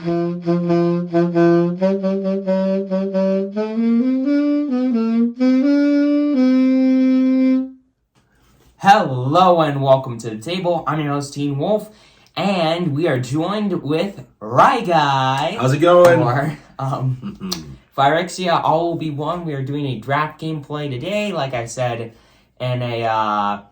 Hello and welcome to the table. I'm your host, Teen Wolf, and we are joined with Guy. How's it going? Or Phyrexia All Will Be One. We are doing a draft gameplay today, like I said, in a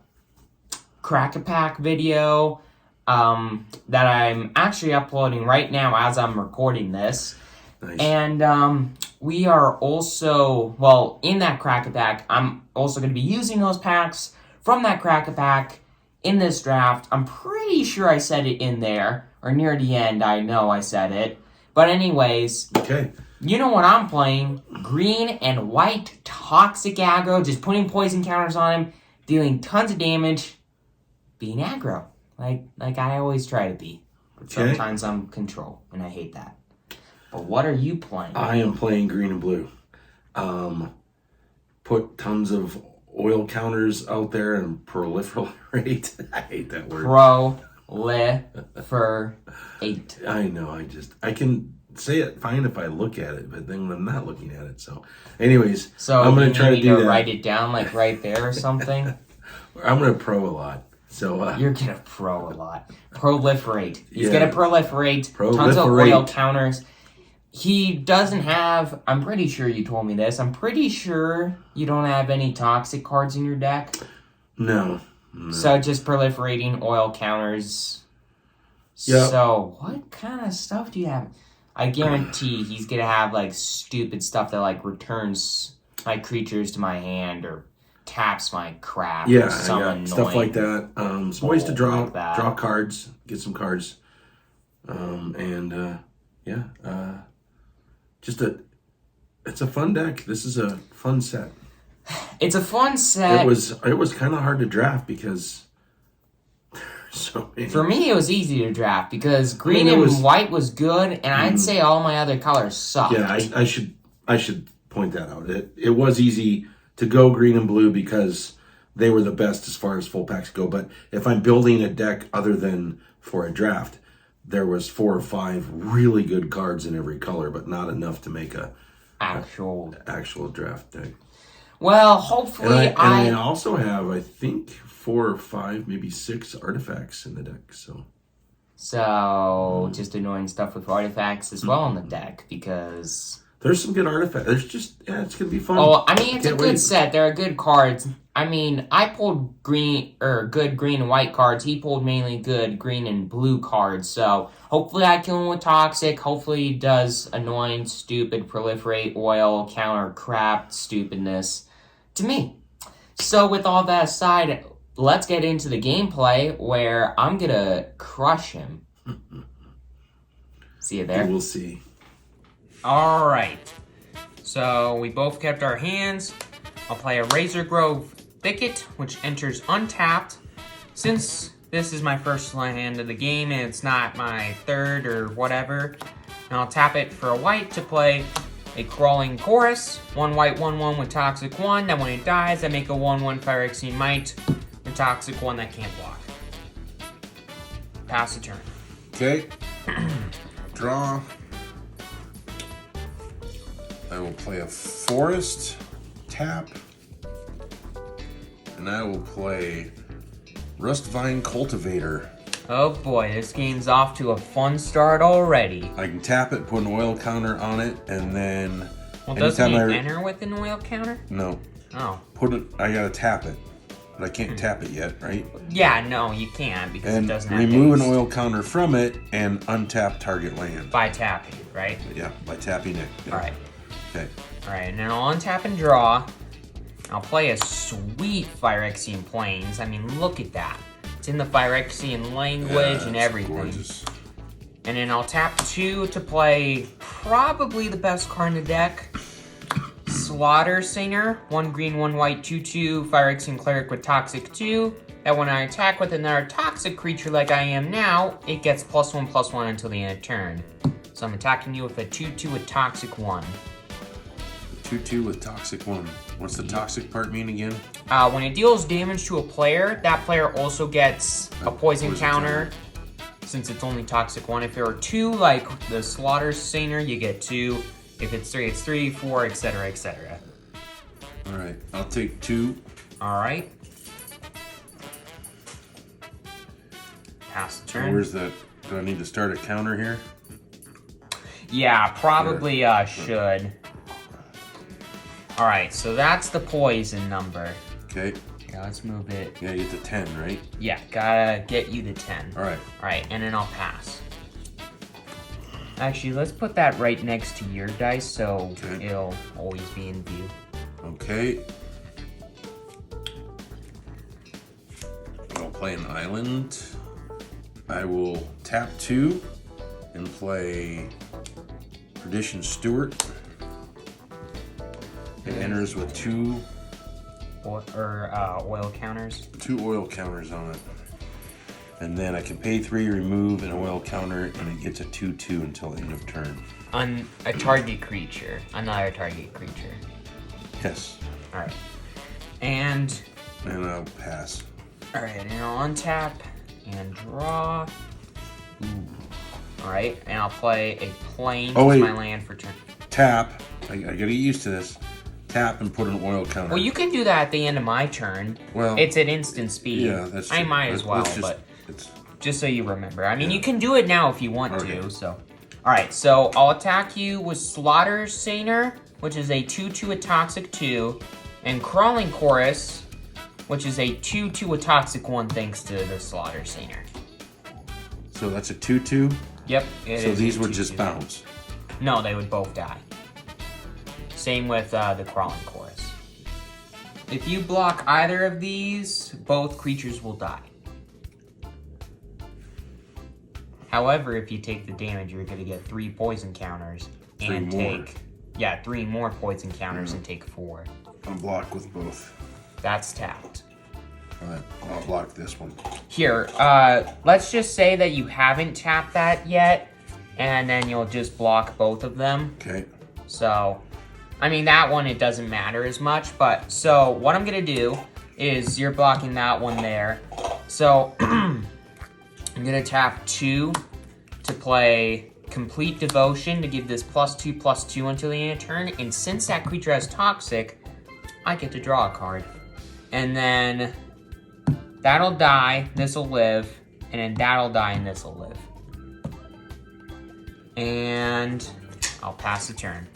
Crack-a-Pack video that I'm actually uploading right now as I'm recording this. Nice. And we are also, well, in that Crack-a-Pack, I'm also going to be using those packs from that Crack-a-Pack in this draft. I'm pretty sure I said it in there, or near the end, I know I said it. But anyways, okay. You know what I'm playing? Green and white toxic aggro, just putting poison counters on him, dealing tons of damage, being aggro, like I always try to be. But sometimes I'm control, and I hate that. But what are you playing? I am playing green and blue. Put tons of oil counters out there and proliferate. I hate that word. Proliferate. I know. I can say it fine if I look at it, but then I'm not looking at it. So, anyways, so I'm going to try to do that. Write it down like right there or something. I'm going to pro a lot. So you're going to pro a lot. Proliferate. He's going to proliferate. Tons of oil counters. He doesn't have, I'm pretty sure you told me this, I'm pretty sure you don't have any toxic cards in your deck. No. So just proliferating oil counters. Yep. So what kind of stuff do you have? I guarantee he's going to have like stupid stuff that like returns my creatures to my hand or taps my crap. Yeah, or some stuff like that. Some ways to draw cards, get some cards. It's a fun deck. This is a fun set. It's a fun set. It was kind of hard to draft because so many. For me, it was easy to draft because green and white was good, and I'd say all my other colors sucked. Yeah, I should point that out. It was easy to go green and blue because they were the best as far as full packs go. But if I'm building a deck other than for a draft, there was 4 or 5 really good cards in every color, but not enough to make a actual draft deck. Well, hopefully I also have, I think, 4 or 5, maybe 6 artifacts in the deck. So just annoying stuff with artifacts as well in the deck because there's some good artifacts. There's just it's gonna be fun. Oh, I mean it's a good set. There are good cards. I mean, I pulled good green and white cards. He pulled mainly good green and blue cards. So hopefully I kill him with toxic. Hopefully he does annoying, stupid, proliferate, oil, counter, crap, stupidness to me. So with all that aside, let's get into the gameplay where I'm going to crush him. See you there? We'll see. All right. So we both kept our hands. I'll play a Razor Grove Thicket, which enters untapped. Since this is my first hand of the game and it's not my third or whatever, and I'll tap it for a white to play a Crawling Chorus. 1 white, 1/1 with Toxic 1. That when it dies, I make a 1/1 Phyrexian Might and Toxic 1 that can't block. Pass the turn. Okay. Draw. I will play a Forest. Tap. And I will play Rustvine Cultivator. Oh boy, this game's off to a fun start already. I can tap it, put an oil counter on it, and then... Well, doesn't it enter with an oil counter? No. Oh. I gotta tap it. But I can't tap it yet, right? Yeah, no, you can't because it doesn't have remove an oil counter from it and untap target land. By tapping, right? Yeah, by tapping it. Yeah. Alright. Okay. Alright, and then I'll untap and draw. I'll play a sweet Phyrexian Plains. I mean, look at that. It's in the Phyrexian language and everything. Gorgeous. And then I'll tap 2 to play probably the best card in the deck. Slaughter Singer. 1 green, 1 white, 2/2. Phyrexian Cleric with Toxic 2. That when I attack with another toxic creature like I am now, it gets +1/+1 until the end of turn. So I'm attacking you with a 2/2 with Toxic 1. 2/2 with Toxic 1. What's the toxic part mean again? When it deals damage to a player, that player also gets a poison counter. since it's only toxic 1. If there are 2, like the Slaughter Singer, you get 2. If it's 3, it's 3, 4, etc., etc. All right, I'll take 2. All right. Pass the turn. Where's that? Do I need to start a counter here? Yeah, probably should. All right, so that's the poison number. Okay. Yeah, let's move it. Yeah, you get to 10, right? Yeah, gotta get you the 10. All right. All right, and then I'll pass. Actually, let's put that right next to your dice so it'll always be in view. Okay. I'll play an island. I will tap 2 and play Perdition Steward. It enters with 2 oil counters. 2 oil counters on it. And then I can pay 3, remove an oil counter, and it gets a 2/2 until end of turn. On a target creature. Another target creature. Yes. Alright. And I'll pass. alright, and I'll untap and draw. Ooh. Alright, and I'll play a plane Oh, wait. my land for turn. Tap. I gotta get used to this. Tap and put an oil counter. Well, you can do that at the end of my turn. Well, it's at instant speed. Yeah, that's true. I might as well, but just so you remember. I mean, you can do it now if you want to, so. Alright, so I'll attack you with Slaughter Singer, which is a 2/2 a toxic 2, and Crawling Chorus, which is a 2/2 a toxic 1 thanks to the Slaughter Singer. So that's a 2/2? Yep. So these would just bounce? No, they would both die. Same with the Crawling Chorus. If you block either of these, both creatures will die. However, if you take the damage, you're going to get 3 poison counters and take 3 more poison counters and take 4. I'll block with both. That's tapped. Alright, I'll block this one. Here, let's just say that you haven't tapped that yet, and then you'll just block both of them. Okay. So, I mean, that one, it doesn't matter as much, but, so, what I'm gonna do is, you're blocking that one there. So, I'm gonna tap 2 to play Complete Devotion to give this +2/+2 until the end of turn, and since that creature has Toxic, I get to draw a card. And then, that'll die, this'll live, and then that'll die and this'll live. And I'll pass the turn.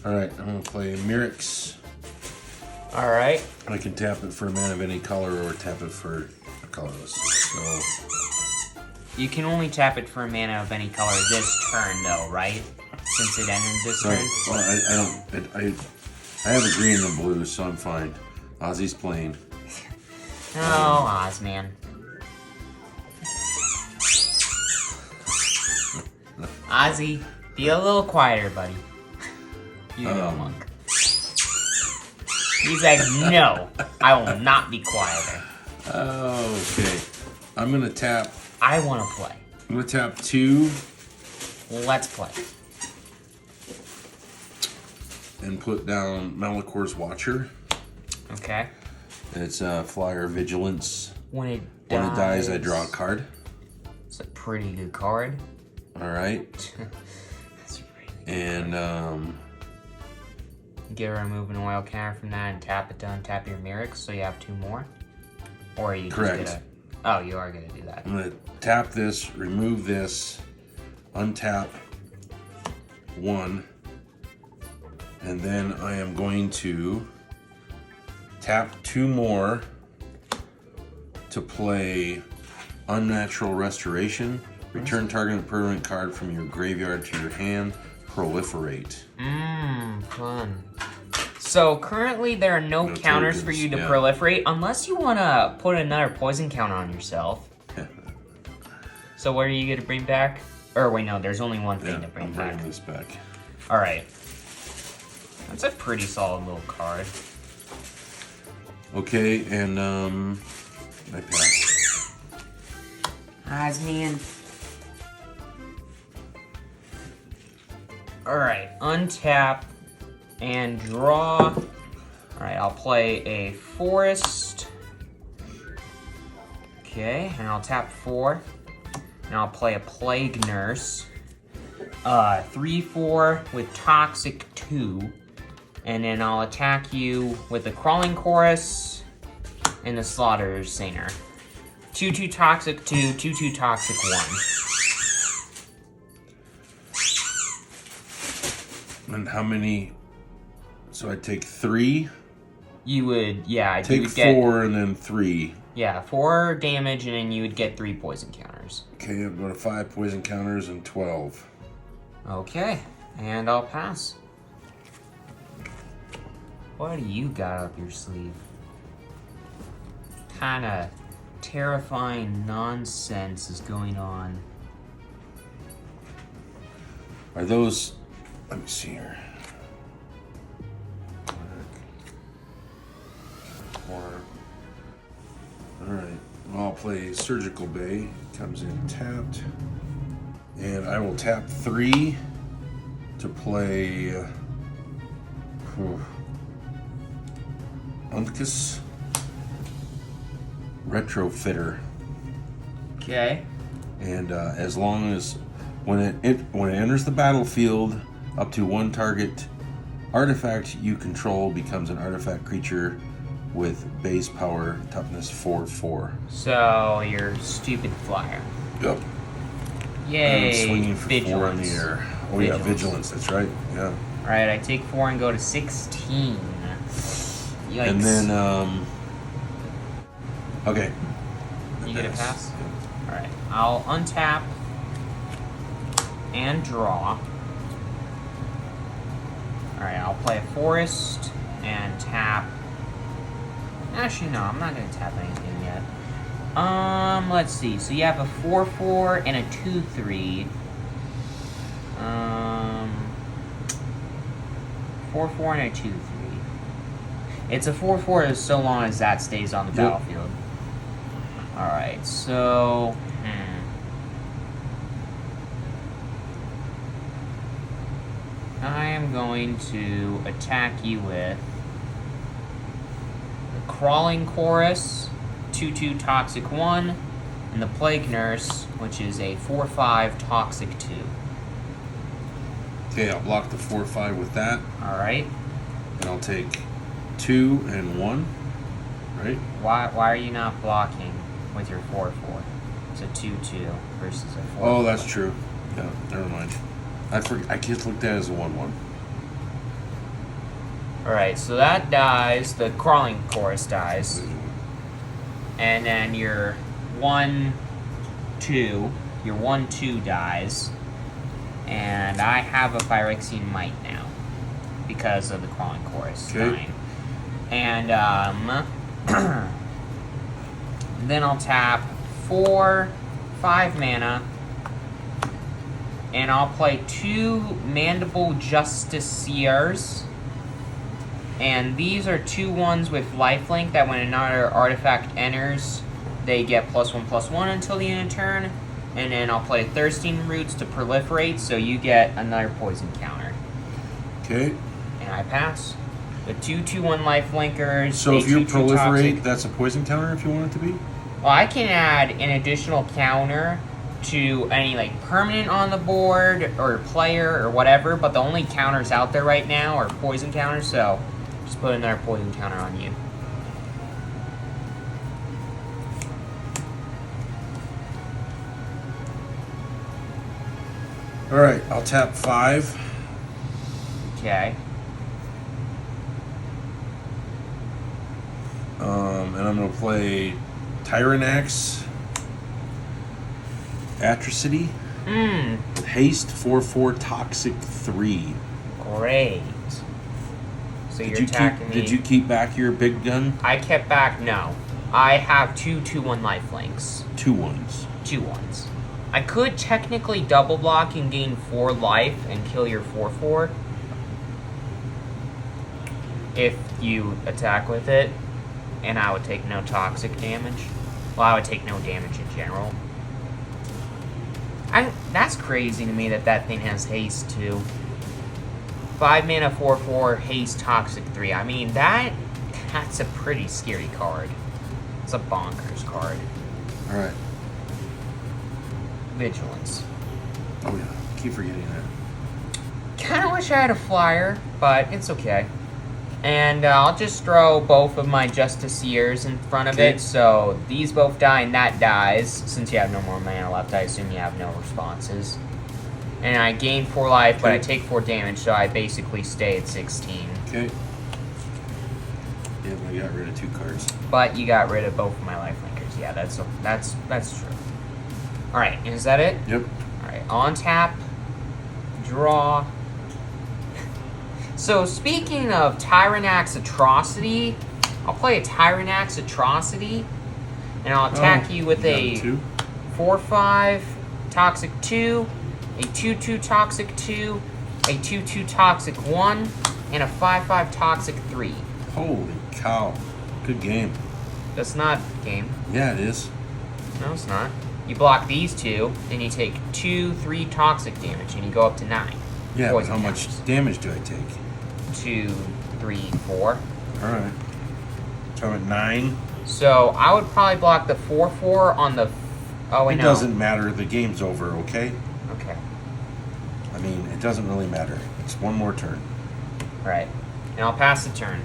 Alright, I'm gonna play Mirix. Alright. I can tap it for a mana of any color or tap it for a colorless. So You can only tap it for a mana of any color this turn though, right? Since it entered this turn? Well, I have a green and a blue, so I'm fine. Ozzy's playing. Oh, Ozman. Ozzy, be a little quieter, buddy. You go, monk. He's like, no, I will not be quieter. Okay. I'm gonna tap. I want to play. I'm gonna tap 2. Let's play. And put down Malicor's Watcher. Okay. It's Flyer Vigilance. When it dies, I draw a card. It's a pretty good card. Alright. That's really good. And get a remove an oil counter from that and tap it to untap your Mirix, so you have 2 more? Or are you correct. just gonna... Oh, you are gonna do that. I'm gonna tap this, remove this, untap 1, and then I am going to tap 2 more to play Unnatural Restoration. Return target permanent card from your graveyard to your hand. Proliferate. Fun. So currently there are no counters for you to proliferate unless you want to put another poison counter on yourself. So what are you going to bring back? Or wait, no, there's only one thing to bring back. I'm bringing this back. All right. That's a pretty solid little card. Okay, and I pass. Osman. All right, untap and draw. All right, I'll play a forest Okay, and I'll tap 4. And I'll play a Plague Nurse. 3/4 with Toxic 2. And then I'll attack you with the Crawling Chorus and the Slaughter Singer. 2/2 Toxic 2, 2/2 Toxic 1. And how many? So I take 3. You would, yeah, Take you would get 4 and then 3. Yeah, 4 damage, and then you would get 3 poison counters. Okay, I'm going to 5 poison counters and 12. Okay, and I'll pass. What do you got up your sleeve? Kinda terrifying nonsense is going on. Are those? Let me see here. 4. All right. Well, I'll play Surgical Bay. Comes in tapped, and I will tap 3 to play. Uncas Retrofitter. Okay. And as long as when it enters the battlefield, up to 1 target artifact you control becomes an artifact creature with base power toughness 4/4. So, your stupid flyer. Yep. Yay, And swinging for 4 in the vigilance. air. Oh yeah, vigilance. That's right. Yeah. Alright, I take 4 and go to 16. Yikes. And then okay. You get a pass? Alright, I'll untap and draw. Alright, I'll play a forest and tap. Actually, no, I'm not going to tap anything yet. Let's see. So you have a 4/4 and a 2/3. 4/4 and a 2/3. It's a 4/4 so long as that stays on the battlefield. Alright, so... I am going to attack you with the Crawling Chorus, 2/2 Toxic 1, and the Plague Nurse, which is a 4/5 Toxic 2. Okay, I'll block the 4/5 with that. Alright. And I'll take 2 and 1. Right? Why are you not blocking with your 4/4? It's a 2/2 versus a 4/4. Oh, that's true. Yeah, never mind. I just looked at it as a 1/1. Alright, so that dies. The Crawling Chorus dies. And then your 1/2, your 1/2 dies. And I have a Phyrexian Might now because of the Crawling Chorus dying. And then I'll tap 4, 5 mana, and I'll play 2 Mandible Justiciars. And these are 2/1s with lifelink that when another artifact enters, they get +1/+1 until the end of turn. And then I'll play Thirsting Roots to proliferate, so you get another poison counter. Okay. And I pass. The 2/2/1 lifelinkers. So if you 2/2 proliferate, toxic. that's a poison counter if you want it to be? Well, I can add an additional counter to any like permanent on the board or player or whatever, but the only counters out there right now are poison counters, so just put another poison counter on you. Alright, I'll tap 5. Okay. And I'm going to play Tyrannax Atrocity. With haste 4/4 Toxic 3. Great. So you're attacking me. Did you keep back your big gun? I kept back, no. I have 2/2/1 lifelinks. 2/1s. 2/1s. I could technically double block and gain 4 life and kill your 4/4 if you attack with it, and I would take no toxic damage. Well, I would take no damage in general. That's crazy to me that thing has haste too. 5 mana 4/4 haste toxic 3. I mean that's a pretty scary card. It's a bonkers card. All right. Vigilance. Oh yeah, keep forgetting that. Kind of wish I had a flyer, but it's okay. And I'll just throw both of my Justiciars in front of Okay. it, so these both die and that dies. Since you have no more mana left, I assume you have no responses. And I gain 4 life, but I Okay. take 4 damage, so I basically stay at 16. Okay. Yeah, I got rid of 2 cards. But you got rid of both of my lifelinkers. Yeah, that's true. All right, is that it? Yep. All right, on tap, draw. So speaking of Tyrannax Atrocity, I'll play a Tyrannax Atrocity, and I'll attack you with got a 2. 4/5 Toxic 2, a 2/2 Toxic 2, a 2/2 Toxic 1, and a 5/5 Toxic 3. Holy cow. Good game. That's not game. Yeah, it is. No, it's not. You block these 2, then you take 2, 3 toxic damage, and you go up to 9. Yeah, but Poison how much damage do I take? 2, 3, 4. Alright. So I'm at 9. So I would probably block the 4/4 on the. Oh wait, It no. doesn't matter. The game's over, okay? Okay. I mean, it doesn't really matter. It's one more turn. All right, and I'll pass the turn.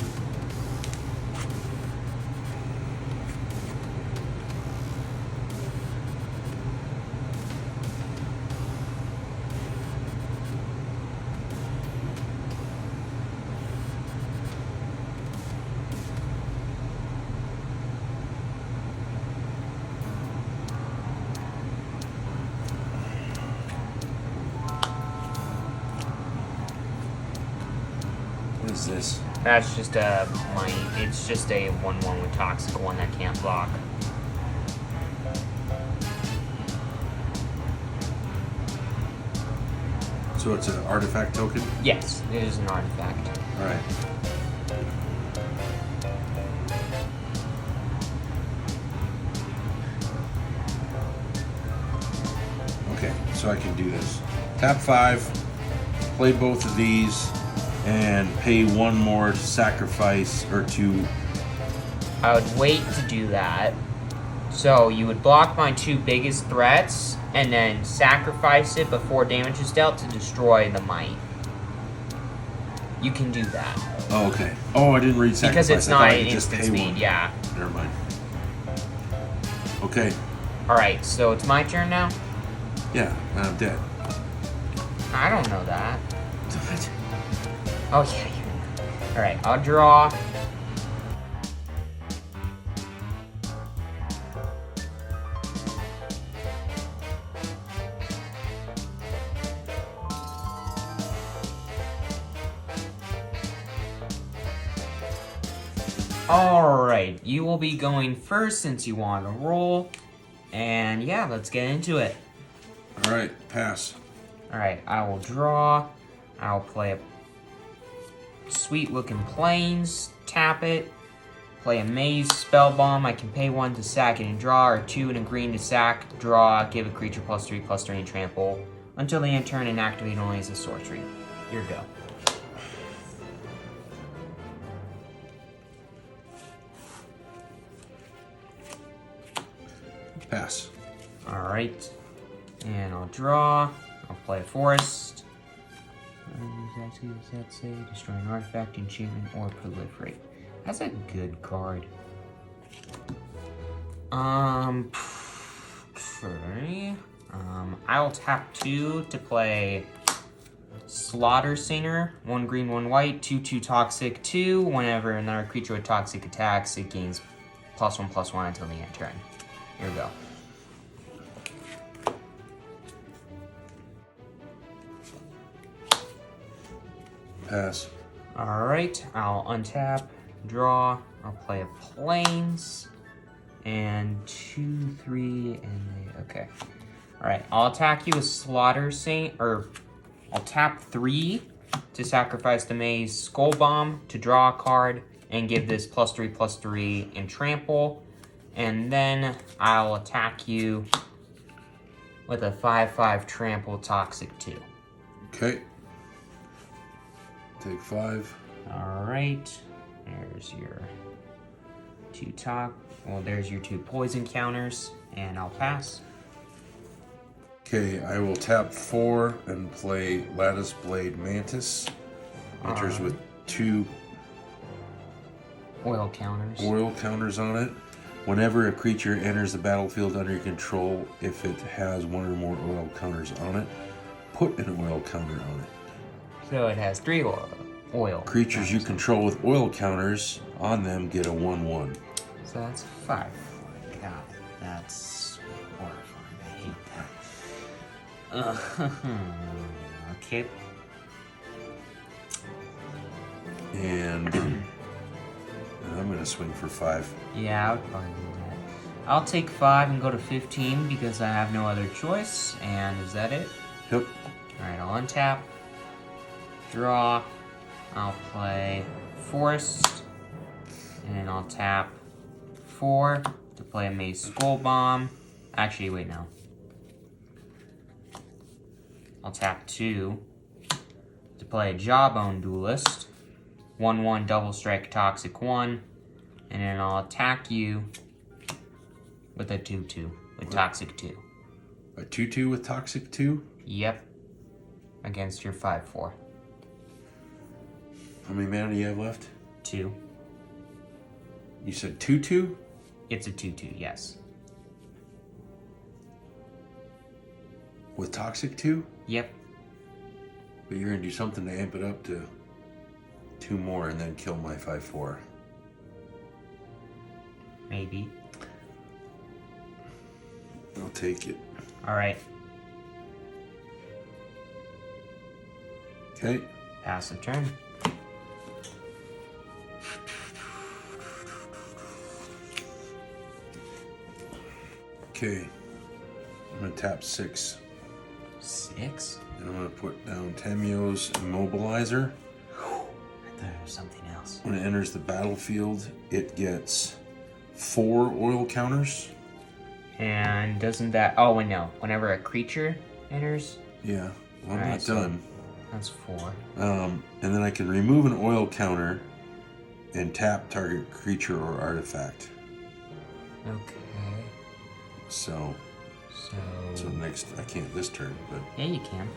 What is this? That's just a It's just a 1/1 with toxic 1 that can't block. So it's an artifact token? Yes, it is an artifact. Alright. Okay, so I can do this. Tap 5, play both of these, and pay 1 more to sacrifice, or to... I would wait to do that. So you would block my 2 biggest threats, and then sacrifice it before damage is dealt to destroy the might. You can do that. Oh, okay. Oh, I didn't read sacrifice. Because it's I thought not I an could just instant pay speed, 1. yeah. Never mind. Okay. Alright, so it's my turn now? Yeah, and I'm dead. I don't know that. Oh, yeah, you're... Alright, I'll draw. Alright, you will be going first since you want to roll. And yeah, let's get into it. Alright, pass. Alright, I will draw. I'll play a sweet looking plains, tap it. Play a maze spell bomb. I can pay 1 to sack it and draw, or 2 and a green to sack, draw, give a creature +3/+3 and trample until the end turn and activate only as a sorcery. Your go. Pass. Alright. And I'll draw. I'll play a forest. What does that say? Destroy an artifact, enchantment, or proliferate. That's a good card. Okay. I will tap 2 to play Slaughter Singer. 1 green, 1 white, 2/2 toxic 2. Whenever another creature with toxic attacks, it gains +1/+1 until the end turn. Here we go. Pass. Alright, I'll untap, draw, I'll play a plains, and 2, 3, and okay. Alright, I'll attack you with Slaughter Saint, or I'll tap 3 to sacrifice the Maze Skull Bomb to draw a card and give this +3/+3 and trample. And then I'll attack you with a 5/5 trample toxic 2. Okay. Take 5. Alright. There's your 2 top. Well, there's your 2 poison counters. and I'll pass. Okay, I will tap 4 and play Lattice Blade Mantis. Enters with 2 Oil counters. oil counters on it. Whenever a creature enters the battlefield under your control, if it has 1 or more oil counters on it, put an oil counter on it. So it has 3 oil. Creatures you counters. control with oil counters on them get a 1/1. So that's 5. God, that's horrifying. I hate that. Okay. And I'm going to swing for 5. Yeah, I would probably do that. I'll take 5 and go to 15 because I have no other choice. And is that it? Yep. Alright, I'll untap. Draw. I'll play Forest. And I'll tap 4 to play a Maze Skull Bomb. Actually, wait, no. I'll tap 2 to play a Jawbone Duelist. 1/1 Double Strike Toxic 1. And then I'll attack you with a 2/2 with Toxic 2. A 2/2 with Toxic 2? Yep. Against your 5/4. How many mana do you have left? 2. You said 2/2? It's a 2/2, yes. With Toxic 2? Yep. But you're going to do something to amp it up to 2 more and then kill my 5/4. Maybe. I'll take it. Alright. Okay. Passive turn. Okay. I'm going to tap 6. 6? And I'm going to put down Tamio's Immobilizer. I thought it was something else. When it enters the battlefield, it gets 4 oil counters. And doesn't that... Oh, wait, no. Whenever a creature enters, Yeah. Well, I'm Alright, not so- done. that's 4. And then I can remove an oil counter and tap target creature or artifact. Okay. So next, I can't this turn, but Yeah, you can.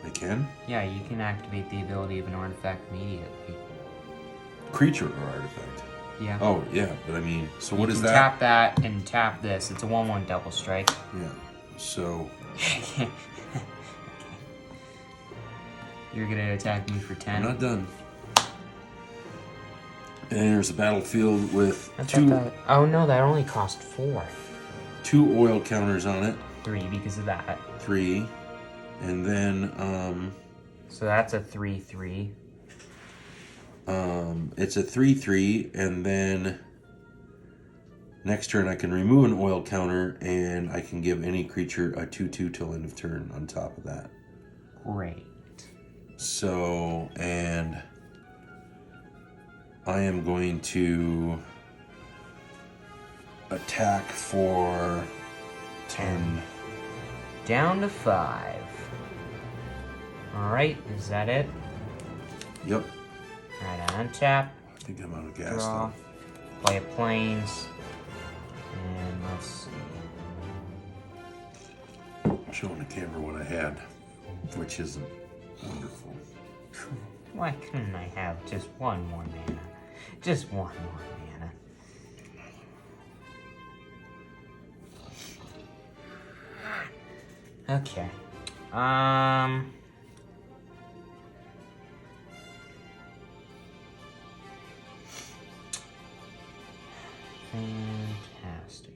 I can? Yeah, you can activate the ability of an artifact immediately. Creature or artifact. Yeah. Oh, yeah, but I mean, so what you is can that? Tap that and tap this. It's a 1/1 double strike. Yeah, so You're gonna attack me for 10. I'm not done. And there's a battlefield with I thought 2 that- Oh no, that only cost 4. 2 oil counters on it. 3 because of that. 3. And then So that's a 3/3. it's a 3/3, and then next turn I can remove an oil counter and I can give any creature a 2/2 till end of turn on top of that. Great. So, and I am going to attack for 10. Down to 5. Alright, is that it? Yep. Alright, I untap, I think I'm out of gas draw, play a plains, and let's see. though. I'm showing the camera what I had, which isn't wonderful. Why couldn't I have just 1 more mana? Just 1 more mana. Okay. Fantastic.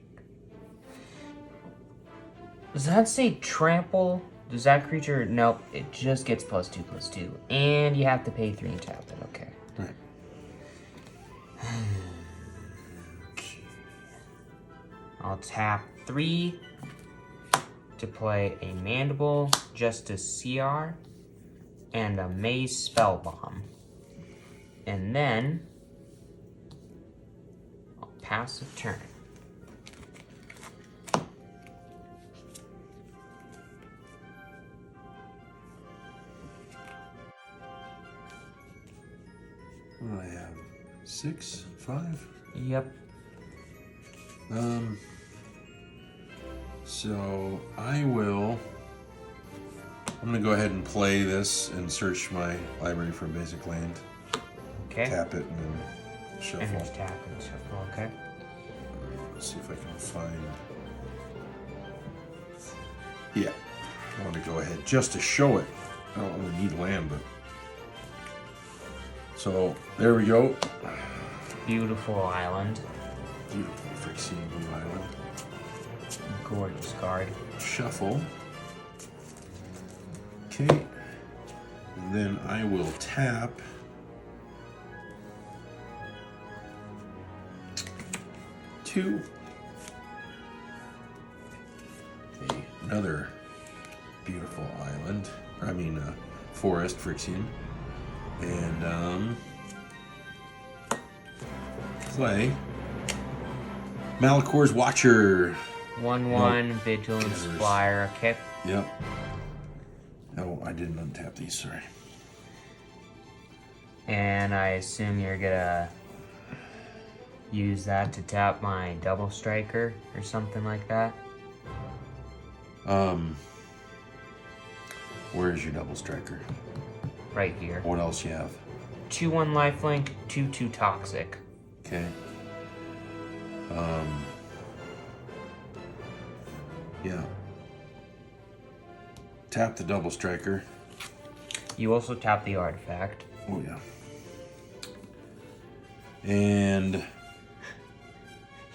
Does that say trample? Does that creature... Nope, it just gets +2/+2. And you have to pay 3 and tap it. Okay. Right. I'll tap 3 to play a Mandible, Justice CR, and a Maze Spell Bomb. And then I'll pass a turn. What do I have? 6? 5? Yep. So I'm gonna go ahead and play this and search my library for a basic land. Okay. Tap it and then shuffle. And just tap and shuffle, okay. Let's see if I can find. Yeah, I want to go ahead just to show it. I don't really need land, but. So there we go. Beautiful island. Beautiful Frixian Blue Island. Gorgeous card. Shuffle. Okay. And then I will tap. Two. Okay, another beautiful island. I mean, forest, Frixian. And, play. Malicor's Watcher. 1/1 Vigilance Killers. Flyer. Okay. Yep. Oh, I didn't untap these, sorry. And I assume you're gonna use that to tap my double striker or something like that. Where's your double striker? Right here. What else you have? 2/1 lifelink, 2/2 toxic. Okay. Yeah. Tap the double striker. You also tap the artifact. Oh yeah. And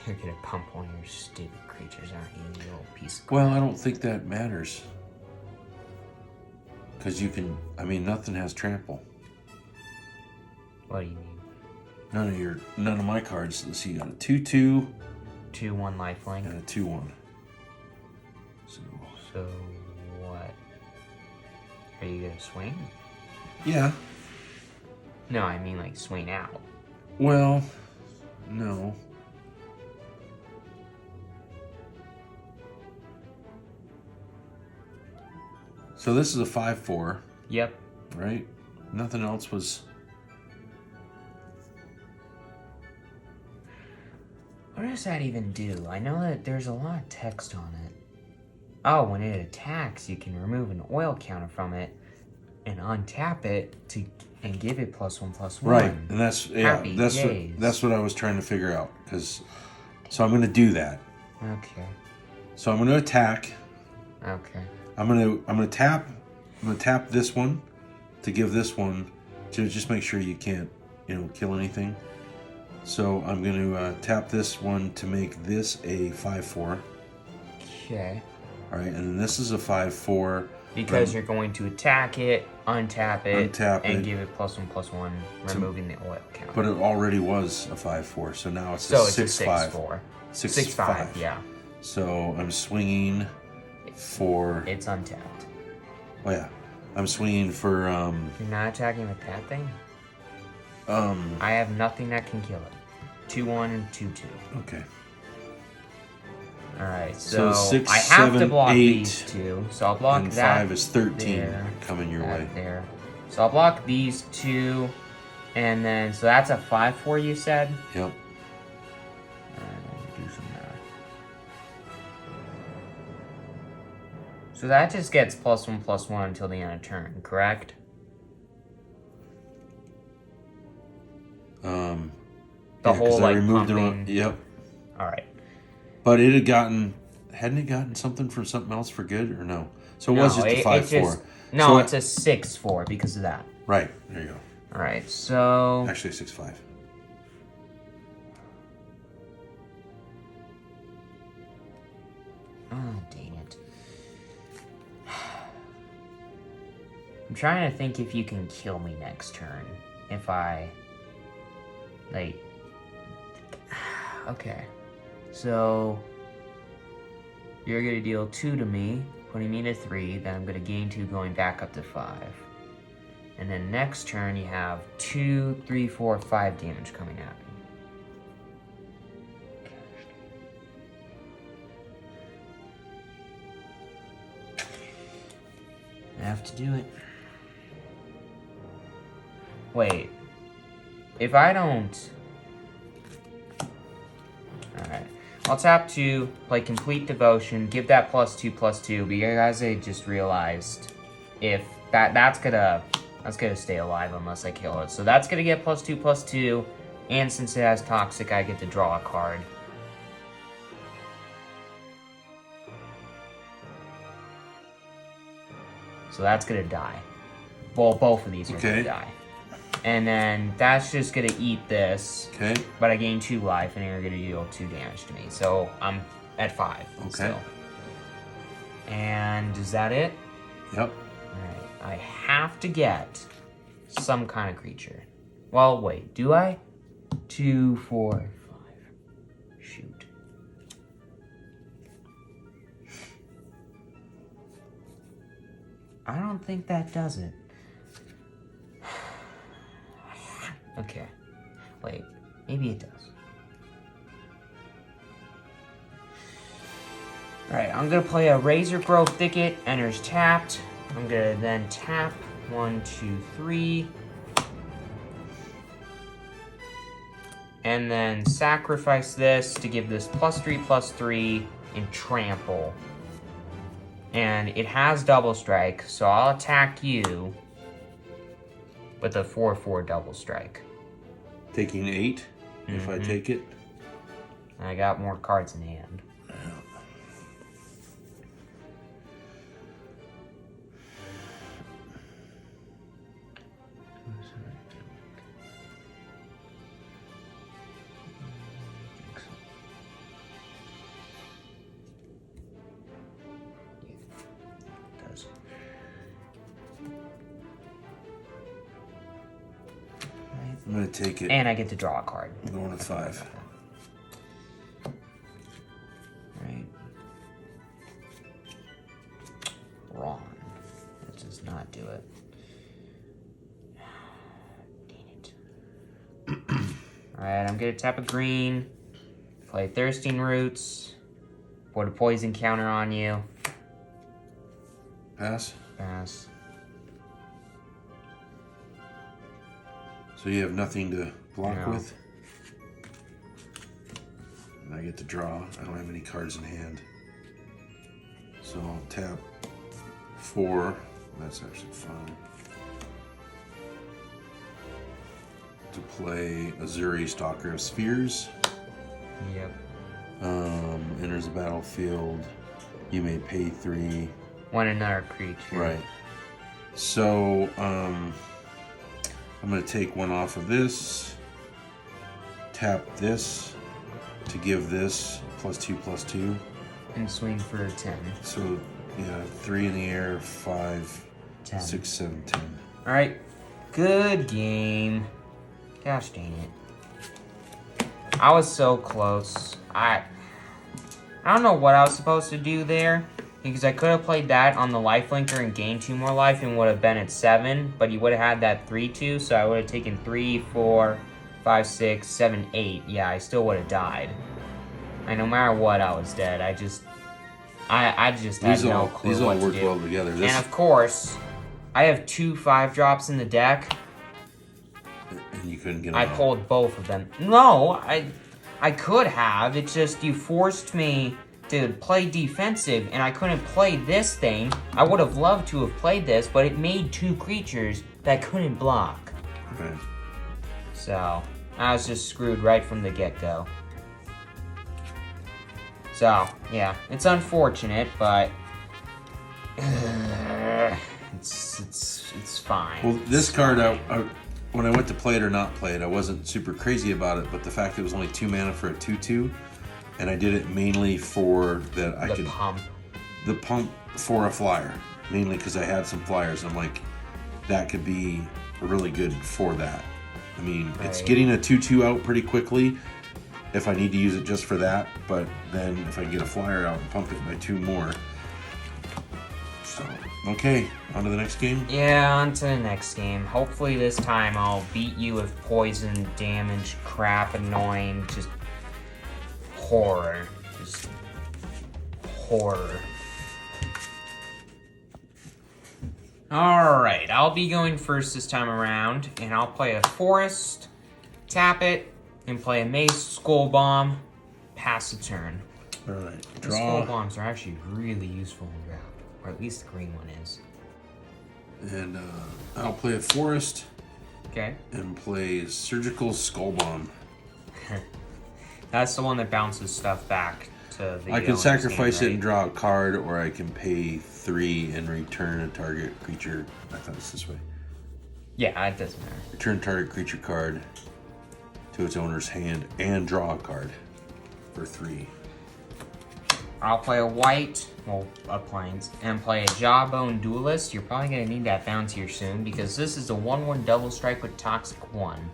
You're gonna pump one of your stupid creatures, aren't you, you little piece of well, I don't think that matters. Because you can, I mean, nothing has trample. What do you mean? None of my cards. Let's see, you got a 2/2 2/1 lifelink. and a 2/1. So what? Are you gonna swing? Yeah. No, I mean like swing out. Well, no. So this is a 5/4, Yep. right? Nothing else was. What does that even do? I know that there's a lot of text on it. Oh, when it attacks, you can remove an oil counter from it and untap it and give it +1/+1. Right, and that's Happy that's days. that's what I was trying to figure out. So I'm going to do that. Okay. So I'm going to attack. Okay. I'm going to tap. I'm going to tap this one to give this one to just make sure you can't kill anything. So I'm going to tap this one to make this a 5/4. Okay. All right, and then this is a 5/4. Because you're going to attack it, untap it, Untap and it. give it +1/+1, removing the oil count. But it already was a 5/4, so now it's so a it's a 6/5. 6/4. 6/5. 6/5, yeah. So I'm swinging for. It's untapped. Oh yeah, I'm swinging for. You're not attacking with that thing? Um. I have nothing that can kill it. 2/1 and 2/2. Okay. Alright, So so 6, I have 7, to block 8, these two. So I'll block And that. 5 is 13 there, coming your that way. there. So I'll block these two, and then so that's a 5/4 you said. Yep. Do some math. So that just gets +1/+1 until the end of turn, correct? The Yeah, 'cause whole I like removed it pumping. on. Yep. All right. But it hadn't it gotten something from something else for good or no? So it was just a 5/4. No, So it's a 6/4 because of that. Right. There you go. All right, so Actually 6/5. oh dang it! I'm trying to think if you can kill me next turn. If I like, okay, so you're gonna deal 2 to me, putting me to 3. Then I'm gonna gain 2, going back up to 5. And then next turn you have 2, 3, 4, 5 damage coming at me. I have to do it. Wait. If I don't... Alright. I'll tap 2, play Complete Devotion, give that +2/+2, because I just realized if that's gonna stay alive unless I kill it. So that's gonna get +2/+2, and since it has Toxic, I get to draw a card. So that's gonna die. Well, both of these are gonna die. And then that's just gonna eat this. Okay. But I gain 2 life, and you're gonna deal 2 damage to me. So I'm at 5. Okay. Still. And is that it? Yep. Alright. I have to get some kind of creature. Well, wait. Do I? 2, 4, 5. Shoot. I don't think that does it. Okay. Wait. Maybe it does. Alright, I'm gonna play a Razor Grove Thicket. Enters tapped. I'm gonna then tap 1, 2, 3. And then sacrifice this to give this +3/+3 and trample. And it has double strike, so I'll attack you with a 4/4 double strike. Taking 8 if I take it. And I got more cards in hand. I'm gonna take it. And I get to draw a card. I'm going to 5. Right. Wrong. That does not do it. Dang it. Alright, I'm gonna tap a green. Play Thirsting Roots. Put a poison counter on you. Pass. Pass. So you have nothing to block No. with? And I get to draw. I don't have any cards in hand. So I'll tap 4. That's actually fine. To play Azuri, Stalker of Spheres. Yep. Enters the battlefield. You may pay 3. One another creature. Right. So, I'm going to take 1 off of this. Tap this to give this +2/+2. And swing for 10. So, yeah, 3 in the air, 5, 10. 6, 7, 10. Alright. Good game. Gosh dang it. I was so close. I don't know what I was supposed to do there. Because I could have played that on the lifelinker and gained 2 more life and would have been at 7. But he would have had that 3/2. So I would have taken 3, 4, 5, 6, 7, 8. Yeah, I still would have died. And no matter what, I was dead. I just had no clue These all what to work do. well together. And of course, I have 2 5-drops in the deck. And you couldn't get them I out. pulled both of them. No, I could have. It's just you forced me to play defensive, and I couldn't play this thing. I would have loved to have played this, but it made 2 creatures that couldn't block. Right. So, I was just screwed right from the get-go. So, yeah, it's unfortunate, but it's fine. Well, this It's card, fine. when I went to play it or not play it, I wasn't super crazy about it, but the fact that it was only 2 mana for a 2/2, and I did it mainly for that I could pump. the pump for a flyer, mainly because I had some flyers. I'm like, that could be really good for that. I mean, it's Right. getting a 2/2 out pretty quickly if I need to use it just for that, but then if I can get a flyer out and pump it by 2 more. So, okay, on to the next game. Yeah, on to the next game. Hopefully this time I'll beat you with poison, damage, crap, annoying, just horror. Just horror. Alright, I'll be going first this time around, and I'll play a forest, tap it, and play a mace, skull bomb, pass the turn. All right, The skull draw. bombs are actually really useful in draft, or at least the green one is. And I'll play a forest Okay. and play surgical skull bomb. That's the one that bounces stuff back to the. I can owner's sacrifice hand, it and draw a card, or I can pay 3 and return a target creature. I thought it's this way. Yeah, it doesn't matter. Return target creature card to its owner's hand and draw a card for 3. I'll play a white, well, a plains, and play a Jawbone Duelist. You're probably going to need that bounce here soon because this is a 1/1 double strike with Toxic 1.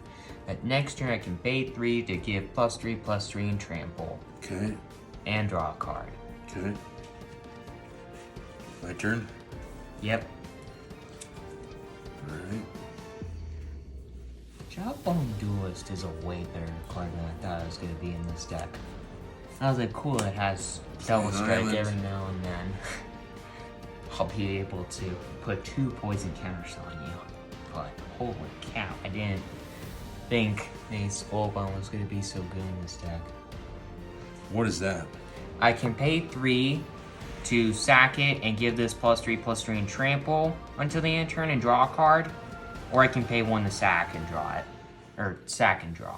That next turn I can pay 3 to give +3/+3 and trample. Okay. And draw a card. Okay. My turn. Yep. All right. Jawbone Duelist is a way better card than I thought it was going to be in this deck. I was like, cool, it has double An strike island. every now and then. I'll be able to put 2 poison counters on you. But holy cow, I didn't think a Skullbone was going to be so good in this deck. What is that? I can pay 3 to sack it and give this +3/+3 and trample until the end of turn and draw a card. Or I can pay 1 to sack and draw it. Or sack and draw.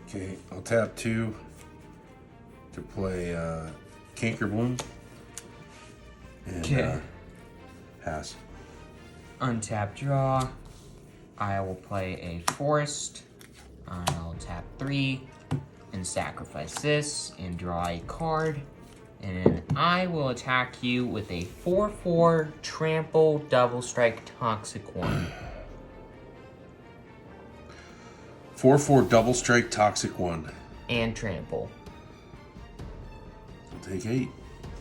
Okay, I'll tap 2 to play Canker Bloom. And Okay. Pass. Untap draw. I will play a forest. I'll tap 3 and sacrifice this and draw a card. And then I will attack you with a 4/4 trample double strike toxic 1. 4/4 double strike toxic 1. And trample. I'll take 8.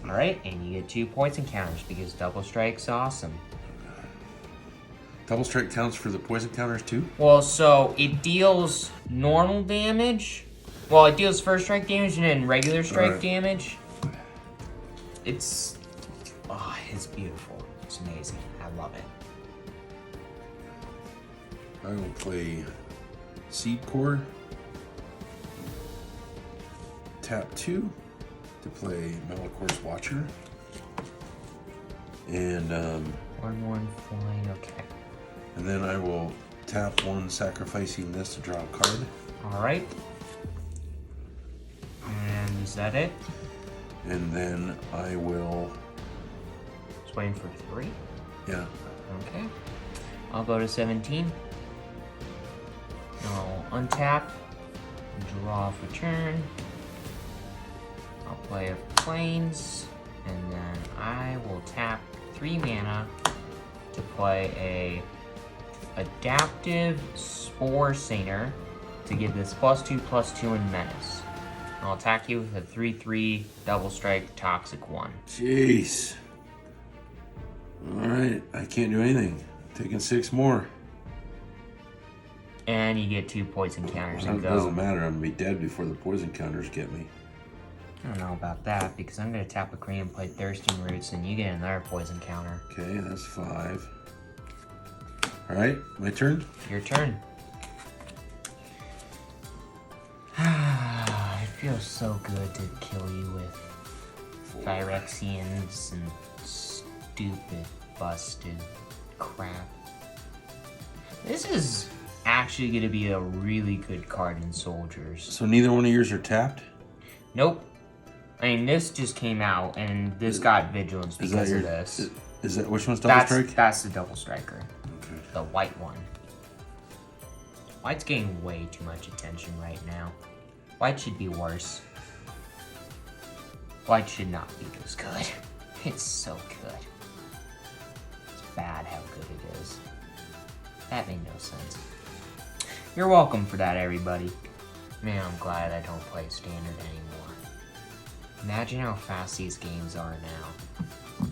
Alright, and you get 2 poison counters because double strike's awesome. Double strike counts for the poison counters too? Well, so it deals normal damage. Well, it deals first strike damage and then regular strike Alright. damage. It's beautiful. It's amazing. I love it. I will play Seed Core. Tap 2 to play Melicor's Watcher. And 1/1 flying. Okay. and then I will tap 1, sacrificing this to draw a card. All right. And is that it? And then I will, Just waiting for 3. yeah, Okay. I'll go to 17. I'll untap. Draw for turn. I'll play a plains, and then I will tap 3 mana to play a adaptive Spore Saner to give this +2/+2 and menace. I'll attack you with a 3/3 double strike toxic 1. jeez. Alright, I can't do anything. Taking 6 more. And you get 2 poison counters and It go. doesn't matter, I'm gonna be dead before the poison counters get me. I don't know about that because I'm gonna tap a Kree and play Thirsting Roots, and you get another poison counter. Okay, that's 5. Alright, my turn? Your turn. It feels so good to kill you with Phyrexians and stupid, busted crap. This is actually gonna be a really good card in Soldiers. So neither one of yours are tapped? Nope. I mean, this just came out, and this got Vigilance because of this. Is that which one's double strike? That's the double striker. Okay. The white one. White's getting way too much attention right now. White should be worse. White should not be this good. It's so good. It's bad how good it is. That made no sense. You're welcome for that, everybody. Man, I'm glad I don't play standard anymore. Imagine how fast these games are now.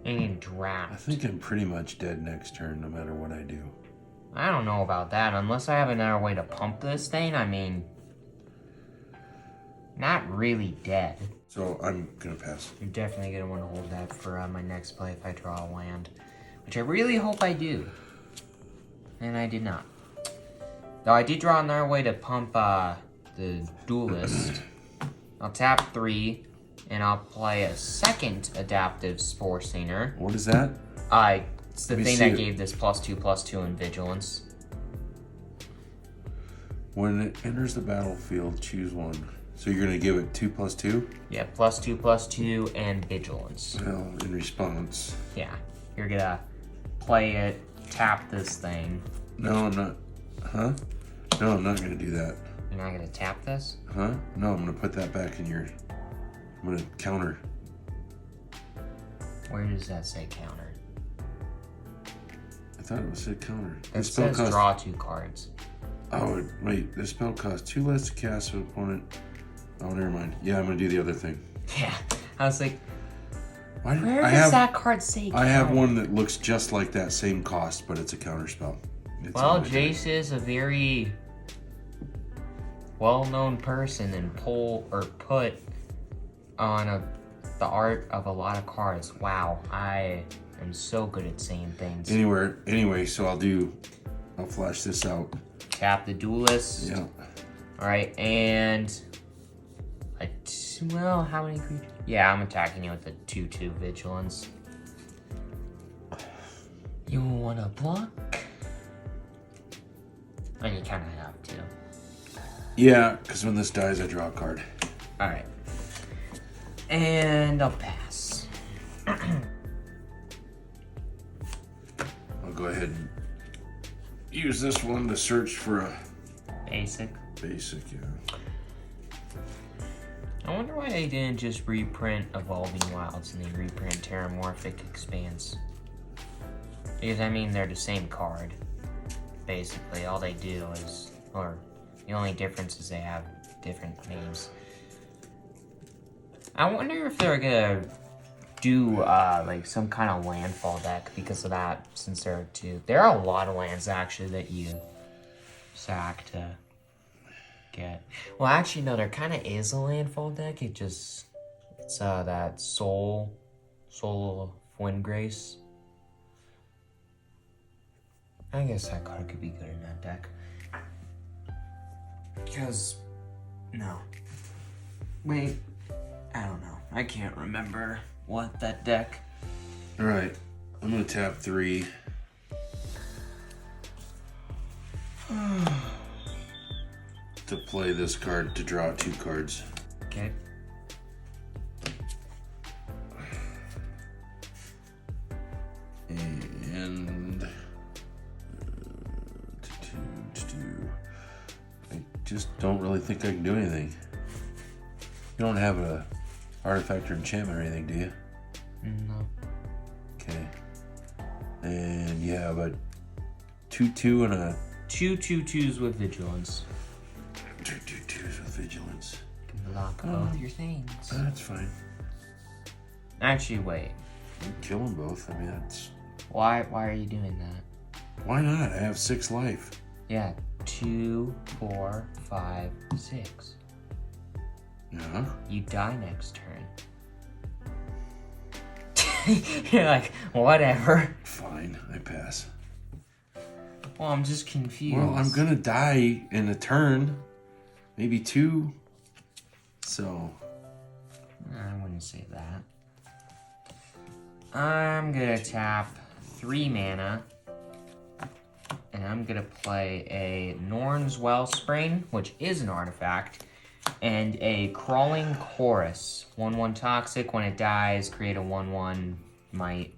And in I draft. think I'm pretty much dead next turn no matter what I do. I don't know about that. Unless I have another way to pump this thing, I mean... Not really dead. So I'm gonna pass. I'm definitely going to want to hold that for my next play if I draw a land. Which I really hope I do. and I did not. Though I did draw another way to pump the Duelist. I'll tap 3, and I'll play a second Adaptive Spore Singer. What is that? It's the thing that gave this +2/+2 in Vigilance. When it enters the battlefield, choose one. So you're gonna give it 2/2? Yeah, +2/+2 and Vigilance. Well, in response. Yeah, you're gonna play it, tap this thing. No, I'm not. Huh? No, I'm not gonna do that. You're not gonna tap this? Huh? No, I'm gonna put that back in your. I'm gonna counter. Where does that say counter? I thought it said counter. It says draw 2 cards. Oh, wait. This spell costs 2 less to cast an opponent. Oh, never mind. Yeah, I'm gonna do the other thing. Yeah, I was like, Why did, where does that card say counter? I have one that looks just like that same cost, but it's a counter spell. Well, Jace is a very well-known person and put on the art of a lot of cards. Wow, I am so good at saying things. Anyway, so I'll flash this out. Tap the Duelist. Yeah. Alright, and well, how many creatures? Yeah, I'm attacking you with a 2/2 Vigilance. You wanna block? And you kinda have to. Yeah, because when this dies, I draw a card. Alright. And I'll pass. I'll go ahead and use this one to search for a Basic. yeah. I wonder why they didn't just reprint Evolving Wilds and they reprint Terramorphic Expanse. Because, I mean, they're the same card. Basically, all they do is... Or, the only difference is they have different names. I wonder if they're gonna do, like, some kind of landfall deck because of that, since there are 2. There are a lot of lands, actually, that you sack to get. Well, actually, no, there kind of is a landfall deck. It's that Soul of Windgrace. I guess that card could be good in that deck. Because, no. Wait, I don't know. I can't remember what that deck. All right, I'm gonna tap 3. To play this card to draw 2 cards. Okay. And I just don't really think I can do anything. You don't have a artifact or enchantment or anything, do you? No. Okay. And you have a 2/2 and a 2 2/2s with Vigilance. 2 2/2s with Vigilance. You can block both your things. That's fine. Actually, wait. You kill them both. I mean, that's... Why are you doing that? Why not? I have 6 life. Yeah, 2, 4, 5, 6. Yeah. You die next turn. You're like, whatever. Fine, I pass. Well, I'm just confused. Well, I'm gonna die in a turn. Maybe 2. So... I wouldn't say that. I'm gonna tap 3 mana. And I'm gonna play a Norn's Wellspring, which is an artifact, and a Crawling Chorus. 1/1 toxic. When it dies, create a 1/1 might.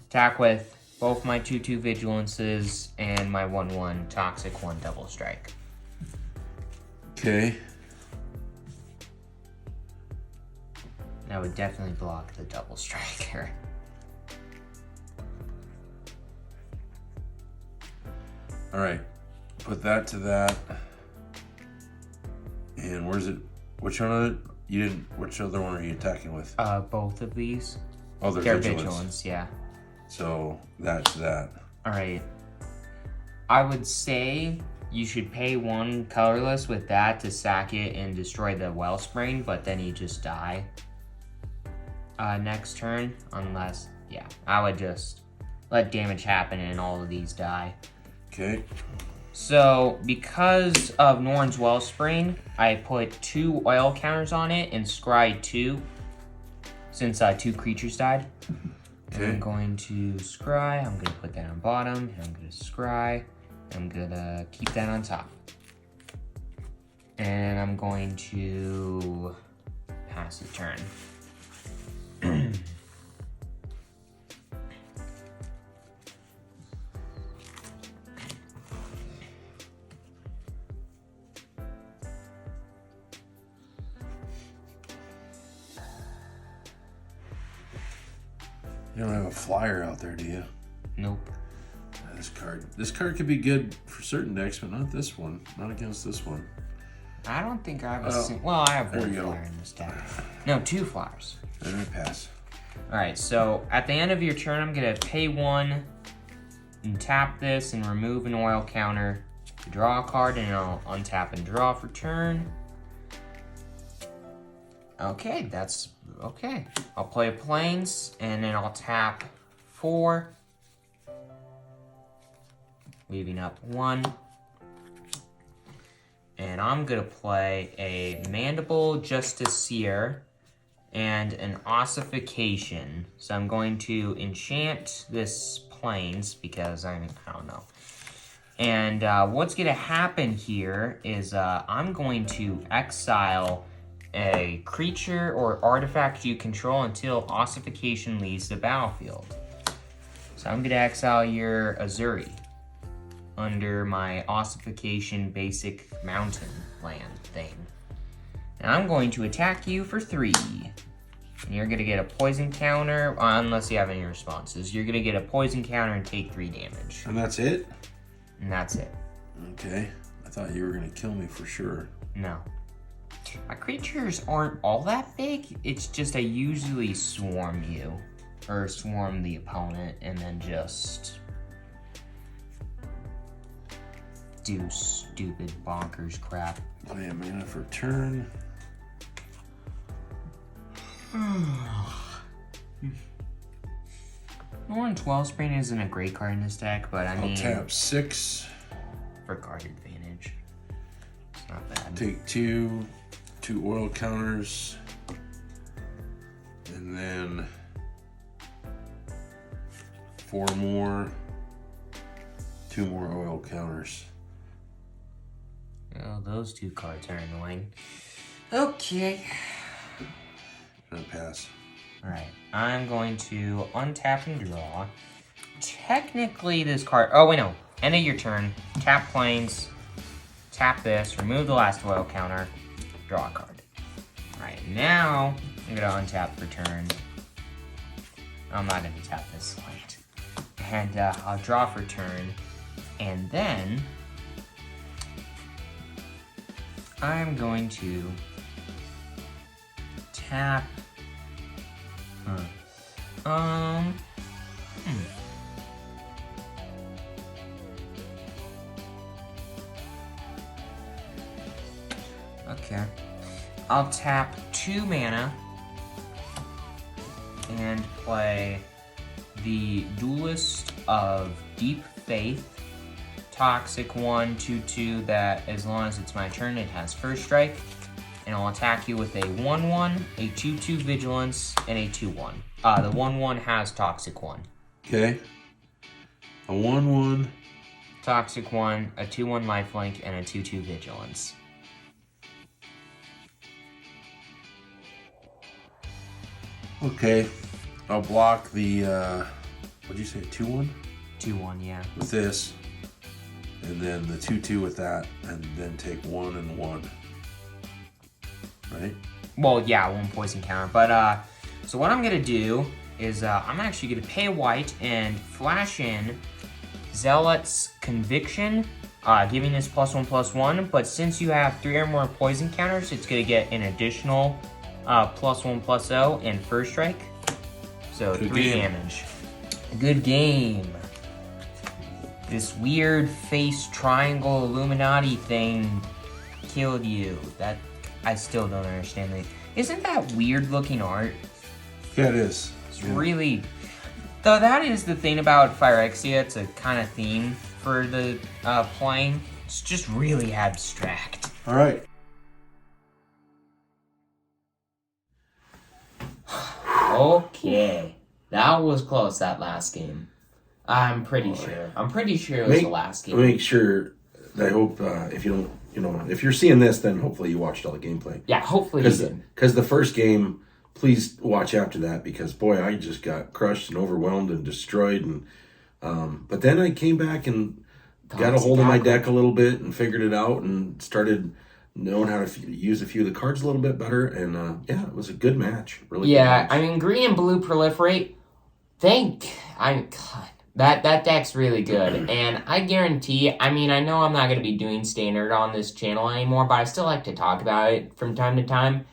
Attack with both my 2/2 Vigilances and my 1/1 toxic 1 double strike. Okay. And I would definitely block the double strike here. All right. Put that to that. And where's it? Which one of it? You didn't. Which other one are you attacking with? Both of these. Oh, they're Vigilance. Vigilance, yeah. So that's that. All right. I would say you should pay 1 colorless with that to sack it and destroy the Wellspring, but then you just die next turn, unless, yeah, I would just let damage happen and all of these die. Okay. So, because of Norn's Wellspring, I put 2 oil counters on it and scry 2, since 2 creatures died. Okay. I'm going to scry, I'm going to put that on bottom, and I'm going to scry, I'm going to keep that on top. And I'm going to pass the turn. You don't have a flyer out there, do you? Nope. This card could be good for certain decks, but not this one. Not against this one. I don't think I have a well, I have there one we go. flyer in this deck. No, 2 flyers. And I pass. Alright, so at the end of your turn, I'm going to pay 1 and tap this and remove an oil counter to draw a card, and I'll untap and draw for turn. Okay, that's okay. I'll play Plains, and then I'll tap 4, leaving up 1. And I'm gonna play a Mandible Justiciar and an Ossification. So I'm going to enchant this Plains because I don't know. And what's gonna happen here is I'm going to exile a creature or artifact you control until Ossification leaves the battlefield. So I'm gonna exile your Azuri under my Ossification basic mountain land thing. And I'm going to attack you for 3. And you're gonna get a poison counter, unless you have any responses. You're gonna get a poison counter and take 3 damage. And that's it? And that's it. Okay. I thought you were gonna kill me for sure. No. My creatures aren't all that big. It's just I usually swarm you. Or swarm the opponent and then just do stupid bonkers crap. Play a mana for turn. Norn's Wellspring isn't a great card in this deck, but I mean, I'll tap 6. for card advantage, it's not bad. Take 2 oil counters. And then 4 more. 2 more oil counters. Oh, those 2 cards are annoying. Okay. And pass. Alright, I'm going to untap and draw. Technically, this card... Oh, wait, no. End of your turn. Tap Plains. Tap this. Remove the last oil counter. Draw a card. Alright, now I'm going to untap for turn. I'm not going to tap this late. And I'll draw for turn. And then I'm going to tap. Okay. I'll tap 2 mana and play the Duelist of Deep Faith. Toxic 1/2/2 that as long as it's my turn, it has first strike. And I'll attack you with a 1/1, a 2/2 vigilance, and a 2/1. The 1/1 has toxic 1. Okay. A 1/1. Toxic 1, a 2/1 lifelink, and a 2/2 vigilance. Okay. I'll block the what'd you say, 2/1? 2/1, yeah. With this. And then the 2/2 with that, and then take 1 and 1. Right? Well, yeah, 1 poison counter. But, so what I'm gonna do is, I'm actually gonna pay white and flash in Zealot's Conviction, giving this +1/+1. But since you have 3 or more poison counters, it's gonna get an additional +1/+0 and first strike. So Good 3 game. damage. Good game. This weird face triangle Illuminati thing killed you. That I still don't understand. Isn't that weird looking art? Yeah, it is. It's really... Though that is the thing about Phyrexia, it's a kind of theme for the playing. It's just really abstract. All right. Okay. That was close, that last game. I'm pretty sure. I'm pretty sure it was the last game. Make sure, I hope, if you don't, if you're seeing this, then hopefully you watched all the gameplay. Yeah, hopefully you did. Because the first game, please watch after that, because boy, I just got crushed and overwhelmed and destroyed. And but then I came back and got a hold of my deck a little bit and figured it out and started knowing how to use a few of the cards a little bit better. And yeah, it was a good match. Really. Yeah, good match. I mean, green and blue proliferate. God, that deck's really good. And I guarantee, I mean, I know I'm not going to be doing standard on this channel anymore, but I still like to talk about it from time to time.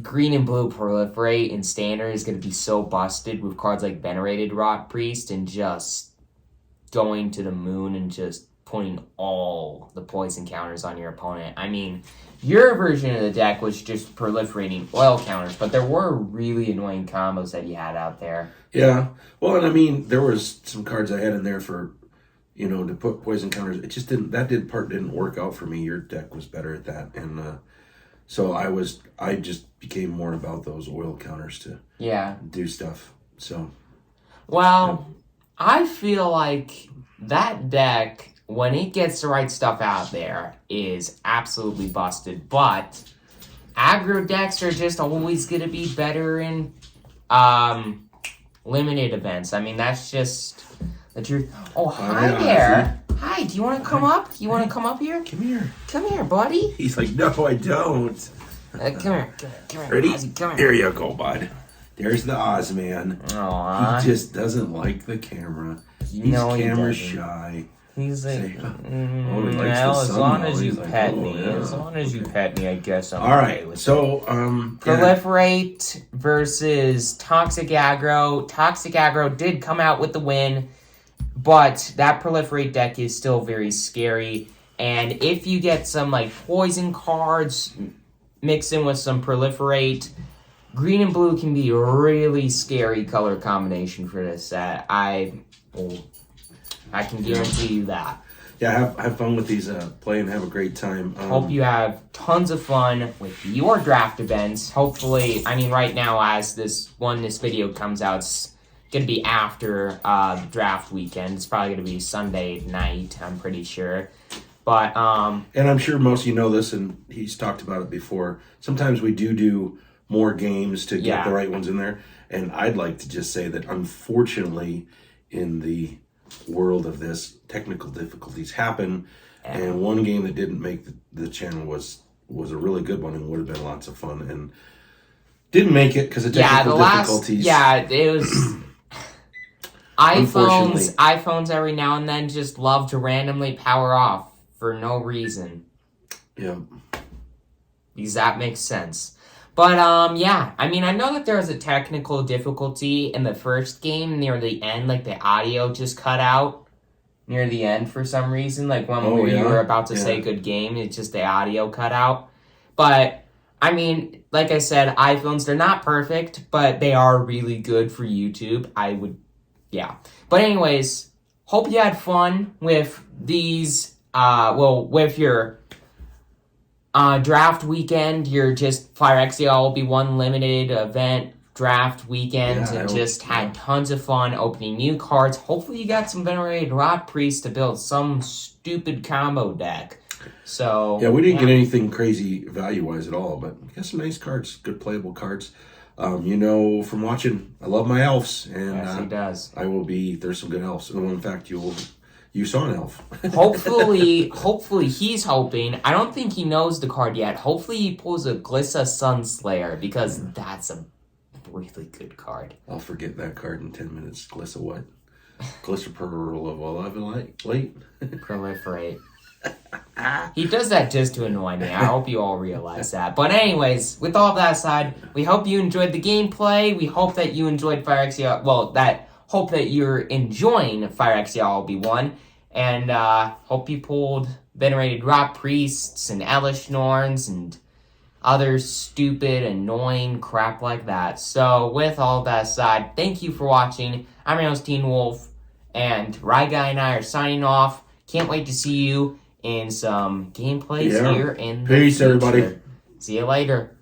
Green and blue proliferate in standard is going to be so busted with cards like Venerated Rot Priest and just going to the moon and just putting all the poison counters on your opponent. I mean, your version of the deck was just proliferating oil counters, but there were really annoying combos that you had out there. Yeah. Well, and I mean, there was some cards I had in there for, to put poison counters. It just didn't work out for me. Your deck was better at that. And so I just became more about those oil counters to do stuff. So. Well, yeah. I feel like that deck, when it gets the right stuff out there, is absolutely busted. But aggro decks are just always going to be better in limited events. I mean, that's just the truth. Oh, hi there. Hi, do you want to come up? You want to come up here? Come here. Come here, buddy. He's like, no, I don't. Come here. Ready? Ozzy, come here you go, bud. There's the Oz man. Aww. He just doesn't like the camera. He's camera shy. He's like, he well, as long as you pet me, as long as you pet me, I guess I'm all right. With so, Proliferate versus Toxic Aggro. Toxic Aggro did come out with the win, but that Proliferate deck is still very scary. And if you get some like poison cards mixed in with some Proliferate, green and blue can be a really scary color combination for this set. I can guarantee you that. Yeah, have fun with these, play and have a great time. Hope you have tons of fun with your draft events. Hopefully, I mean, right now, as this video comes out, it's going to be after draft weekend. It's probably going to be Sunday night, I'm pretty sure. But and I'm sure most of you know this, and he's talked about it before. Sometimes we do more games to get the right ones in there. And I'd like to just say that, unfortunately, in the world of this, technical difficulties happen, and one game that didn't make the channel was a really good one and would have been lots of fun, and didn't make it because of technical difficulties. It was iPhones every now and then just love to randomly power off for no reason. Yeah, because that makes sense. But, I mean, I know that there was a technical difficulty in the first game near the end, like the audio just cut out near the end for some reason, like when we were about to say good game, it's just the audio cut out. But, I mean, like I said, iPhones, they're not perfect, but they are really good for YouTube. But anyways, hope you had fun with these, with your draft weekend. You're just Phyrexia will be one limited event draft weekend and just had tons of fun opening new cards. Hopefully you got some Venerated Rot Priest to build some stupid combo deck. So we didn't get anything crazy value-wise at all, but we got some nice cards, good playable cards. From watching, I love my elves, and yes, he does. There's some good elves. And in fact, you saw an elf. Hopefully he's hoping. I don't think he knows the card yet. Hopefully he pulls a Glissa Sunslayer, because that's a really good card. I'll forget that card in 10 minutes. Glissa what? Glissa Proliferate. Proliferate. He does that just to annoy me. I hope you all realize that. But anyways, with all that aside, we hope you enjoyed the gameplay. We hope that you enjoyed Phyrexia. Hope that you're enjoying Phyrexia LB1, and hope you pulled Venerated Rot Priests and Elish Norns and other stupid, annoying crap like that. So, with all that aside, thank you for watching. I'm your host, Teen Wolf, And Rye Guy and I are signing off. Can't wait to see you in some gameplays here in the Peace, future. everybody. See you later.